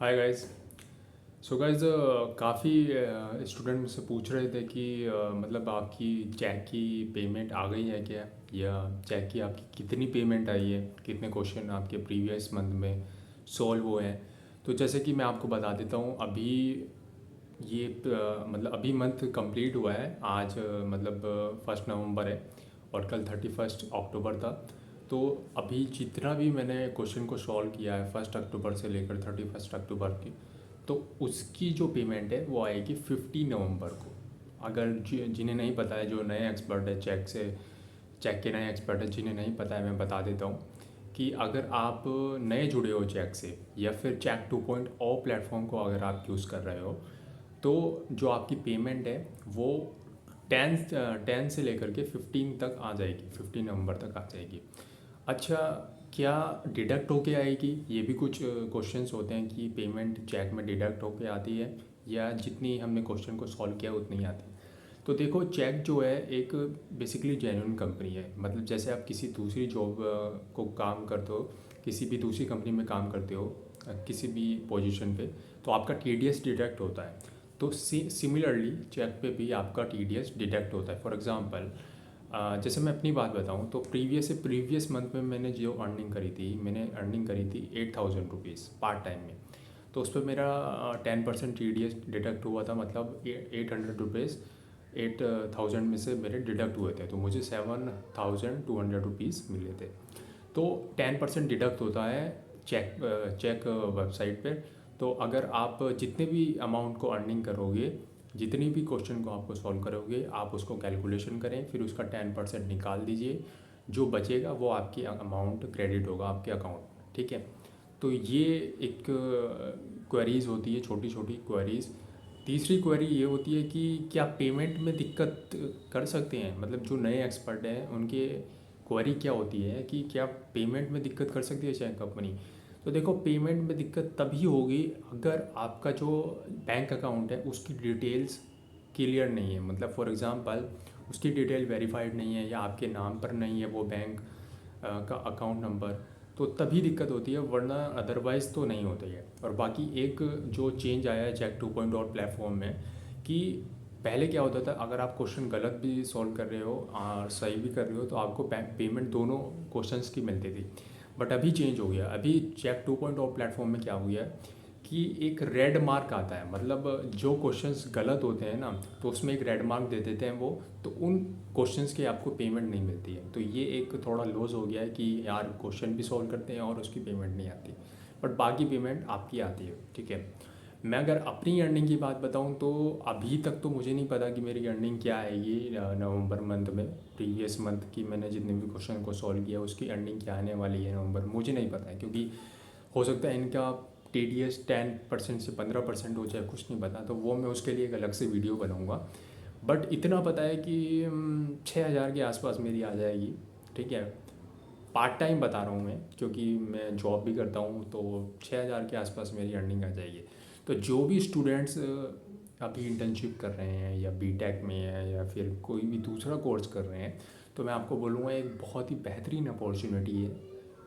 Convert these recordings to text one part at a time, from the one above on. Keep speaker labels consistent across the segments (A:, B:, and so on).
A: Hi guys. So guys, काफ़ी student मुझसे पूछ रहे थे कि मतलब आपकी चेक की पेमेंट आ गई है क्या, या चेक की आपकी कितनी पेमेंट आई है, कितने क्वेश्चन आपके प्रीवियस मंथ में सॉल्व हुए हैं। तो जैसे कि मैं आपको बता देता हूँ, अभी ये मतलब अभी मंथ कंप्लीट हुआ है। आज मतलब 1 नवंबर है और कल 31 अक्टूबर था। तो अभी जितना भी मैंने क्वेश्चन को सॉल्व किया है 1 अक्टूबर से लेकर 31 अक्टूबर की, तो उसकी जो पेमेंट है वो आएगी 15 नवंबर को। अगर जिन्हें नहीं पता है, जो नए एक्सपर्ट है चेक के नए एक्सपर्ट है, जिन्हें नहीं पता है मैं बता देता हूँ कि अगर आप नए जुड़े हो चेक से, या फिर चेक 2.0 प्लेटफॉर्म को अगर आप यूज़ कर रहे हो, तो जो आपकी पेमेंट है वो 10 से लेकर के 15 तक आ जाएगी, 15 नवंबर तक आ जाएगी। अच्छा, क्या डिडक्ट होके आएगी? ये भी कुछ क्वेश्चंस होते हैं कि पेमेंट चेक में डिडक्ट होके आती है, या जितनी हमने क्वेश्चन को सॉल्व किया उतनी आती है। तो देखो, चेक जो है एक बेसिकली जेन्युइन कंपनी है। मतलब जैसे आप किसी दूसरी जॉब को काम करते हो, किसी भी दूसरी कंपनी में काम करते हो, किसी भी पोजीशन पे, तो आपका टीडीएस डिडक्ट होता है। तो सिमिलरली चेक पे भी आपका टीडीएस डिडक्ट होता है। फॉर एग्जांपल, जैसे मैं अपनी बात बताऊं, तो प्रीवियस मंथ में मैंने जो मैंने अर्निंग करी थी 8,000 रुपीज़ पार्ट टाइम में। तो उस पर मेरा 10% टी डी एस डिडक्ट हुआ था। मतलब 800 रुपीज़ 8,000 में से मेरे डिडक्ट हुए थे, तो मुझे 7,200 रुपीज़ मिले थे। तो 10% डिडक्ट होता है चेक वेबसाइट पे। तो अगर आप जितने भी अमाउंट को अर्निंग करोगे, जितनी भी क्वेश्चन को आपको सॉल्व करोगे, आप उसको कैलकुलेशन करें, फिर उसका 10% निकाल दीजिए। जो बचेगा वो आपकी अमाउंट क्रेडिट होगा आपके अकाउंट में, ठीक है। तो ये एक क्वेरीज होती है, छोटी छोटी क्वेरीज। तीसरी क्वेरी ये होती है कि क्या पेमेंट में दिक्कत कर सकते हैं। मतलब जो नए एक्सपर्ट हैं उनके क्वेरी क्या होती है कि क्या पेमेंट में दिक्कत कर सकती है चेक कंपनी। तो देखो, पेमेंट में दिक्कत तभी होगी अगर आपका जो बैंक अकाउंट है उसकी डिटेल्स क्लियर नहीं है। मतलब फॉर एग्ज़ाम्पल, उसकी डिटेल वेरीफाइड नहीं है, या आपके नाम पर नहीं है वो बैंक का अकाउंट नंबर, तो तभी दिक्कत होती है, वरना अदरवाइज़ तो नहीं होती है। और बाकी एक जो चेंज आया है चेक 2.0 प्लेटफॉर्म में, कि पहले क्या होता था, अगर आप क्वेश्चन गलत भी सॉल्व कर रहे हो और सही भी कर रहे हो, तो आपको पेमेंट दोनों क्वेश्चंस की मिलती थी। बट अभी चेंज हो गया। अभी चेक 2.0 प्लेटफॉर्म में क्या हो गया है कि एक रेड मार्क आता है। मतलब जो क्वेश्चंस गलत होते हैं ना, तो उसमें एक रेड मार्क दे देते हैं वो, तो उन क्वेश्चंस की आपको पेमेंट नहीं मिलती है। तो ये एक थोड़ा लॉस हो गया है कि यार क्वेश्चन भी सॉल्व करते हैं और उसकी पेमेंट नहीं आती, बट बाकी पेमेंट आपकी आती है, ठीक है। मैं अगर अपनी अर्निंग की बात बताऊं, तो अभी तक तो मुझे नहीं पता कि मेरी अर्निंग क्या आएगी नवंबर मंथ में। प्रीवियस मंथ की मैंने जितने भी क्वेश्चन को सॉल्व किया उसकी अर्निंग क्या आने वाली है नवंबर, मुझे नहीं पता है। क्योंकि हो सकता है इनका टी डी एस 10% से 15% हो जाए, कुछ नहीं पता। तो वो मैं उसके लिए एक अलग से वीडियो बनाऊँगा। बट इतना पता है कि 6,000 के आसपास मेरी आ जाएगी, ठीक है। पार्ट टाइम बता रहा हूँ मैं, क्योंकि मैं जॉब भी करता हूँ। तो 6,000 के आसपास मेरी अर्निंग आ जाएगी। तो जो भी स्टूडेंट्स अभी इंटर्नशिप कर रहे हैं, या बीटेक में है, या फिर कोई भी दूसरा कोर्स कर रहे हैं, तो मैं आपको बोलूँगा एक बहुत ही बेहतरीन अपॉर्चुनिटी है।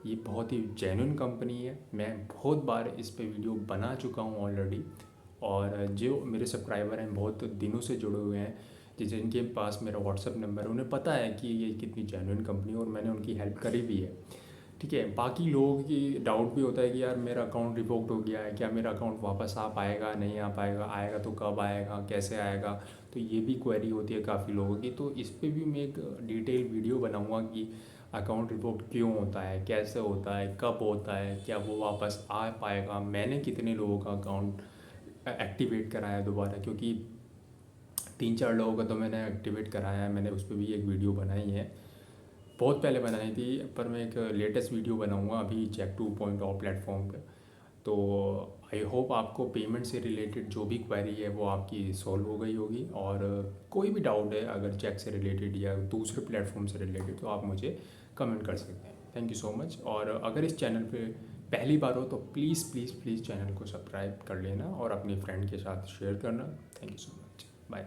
A: ये बहुत ही जेन्युइन कंपनी है। मैं बहुत बार इस पे वीडियो बना चुका हूँ ऑलरेडी। और जो मेरे सब्सक्राइबर हैं, बहुत दिनों से जुड़े हुए हैं, जिनके पास मेरा व्हाट्सअप नंबर है, उन्हें पता है कि ये कितनी जेन्युइन कंपनी है, और मैंने उनकी हेल्प करी भी है, ठीक है। बाकी लोगों की डाउट भी होता है कि यार मेरा अकाउंट रिवोक्ड हो गया है, क्या मेरा अकाउंट वापस आ पाएगा, नहीं आ पाएगा, आएगा तो कब आएगा, कैसे आएगा। तो ये भी क्वेरी होती है काफ़ी लोगों की। तो इस पर भी मैं एक डिटेल वीडियो बनाऊँगा कि अकाउंट रिवोक्ड क्यों होता है, कैसे होता है, कब होता है, क्या वो वापस आ पाएगा, मैंने कितने लोगों का अकाउंट एक्टिवेट कराया दोबारा। क्योंकि 3-4 लोगों का तो मैंने एक्टिवेट कराया है, मैंने उस पर भी एक वीडियो बनाई है, बहुत पहले बनाई थी। पर मैं एक लेटेस्ट वीडियो बनाऊंगा अभी चेक 2.0 प्लेटफॉर्म पे। तो आई होप आपको पेमेंट से रिलेटेड जो भी क्वेरी है वो आपकी सॉल्व हो गई होगी। और कोई भी डाउट है अगर चेक से रिलेटेड या दूसरे प्लेटफॉर्म से रिलेटेड, तो आप मुझे कमेंट कर सकते हैं। Thank you so much. और अगर इस चैनल पे पहली बार हो तो प्लीज़ प्लीज़ प्लीज़ चैनल को सब्सक्राइब कर लेना और अपने फ्रेंड के साथ शेयर करना। Thank you so much. Bye.